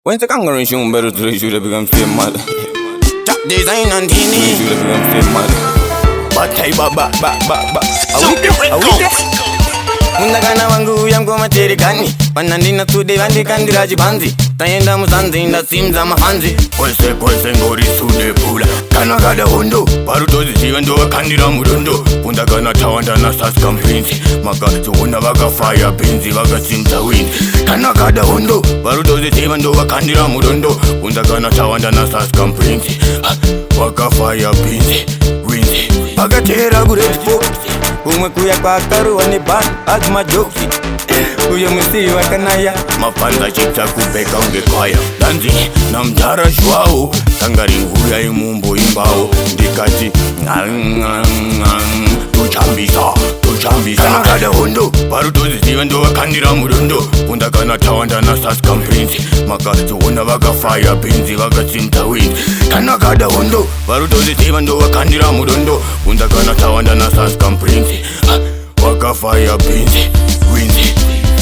When the kangaroo show better to the should have become same mad. Top design and teeny. Should have become same mad. But I ba. Undagana wangu yangu materikani Panandina tude vandi kandiraji banzi Tayenda muzanzi inda simza mafanzi Kwese ngori sude pula Kana gada hondo Parutozi chivendo wakandira murundo Undagana tawanda na saska mpinzi Maka tuuna waka fire pinzi Waka simta wind Kana gada hondo Parutozi chivendo wakandira murundo Undagana tawanda na saska mpinzi Waka fire pinzi Winzi Waka tera gurepo Umekuya kwa karu wani ban azma joki Uyo msiri wakanaya Mapanda chita kupeka unge kwaya Danzi na mtara shwao Tangari huya imumbo imbao Ndikati Tuchambisa Kana gada hondo Parutozi chivendo wakandira murundo Undagana tawanda na saska mpinzi Maka tuuna waka fire pinzi Waka sinta wind Kana gada hondo Parutozi chivendo wakandira murundo Undagana tawanda na saska mpinzi Waka fire pinzi Winzi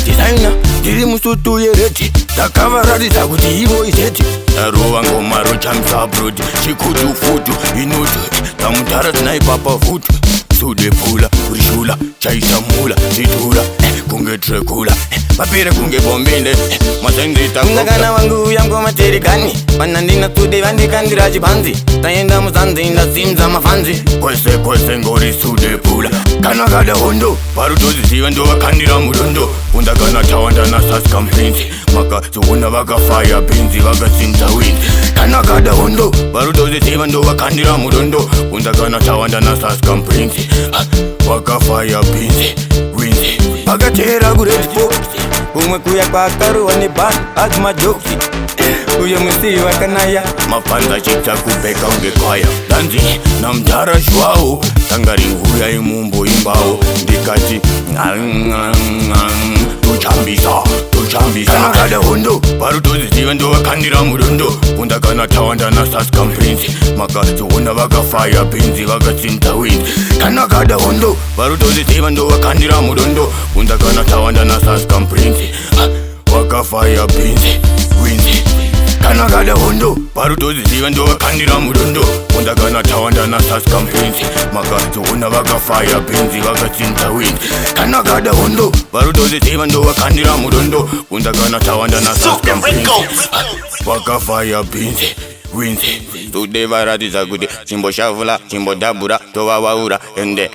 Designer, diri musutu yereti Takavarari takuti hivo iseti Taruwa ngoma rocha msabrodi Chikutu futu, inutu Tamutara tunaipapa futu Sude pula, urishula, chaisa mula Zitula, kunge trekula Papire kunge bombinde Masenzi takuka Undagana wangu yangu materikani Panandina tude vandi kandiraji banzi Tayenda muzanzi inda simza mafanzi Kwese ngori sude pula Kana gada hondo Parutozi chivendo wakandira murundo Undagana tawanda na saska mpinzi Maka tuuna waka fire pinzi Waka sinta wind Kana gada hondo Parutozi chivendo wakandira murundo Undagana tawanda na saska mpinzi Waka fire pinzi Winzi Waka tera gurepo Umekuya kwa karu wani ban azma joki Uyo msiri wakanaya Mapanda chita kupeka unge kwaya Danzi na mtara shwao Tangari huya imumbo imbao Ndikati Tuchambisa Kana gada hondo Parutozi chivendo wakandira murundo Undagana tawanda na saska mpinzi Maka tuuna waka fire pinzi Waka sinta wind Kana gada hondo Parutozi chivendo wakandira murundo Undagana tawanda na saska mpinzi Waka fire pinzi Winzi Kana gada hondo Parutozi chivendo wakandira murundo Undagana tawanda na saska mpinzi Maka tuuna waka fire pinzi Waka sinta wind Kana gada hondo Parutozi chivendo wakandira murundo Undagana tawanda na saska mpinzi Waka fire pinzi Winzi Tude varati zagude Chimbo shavula, chimbo dabura Towa waura Ende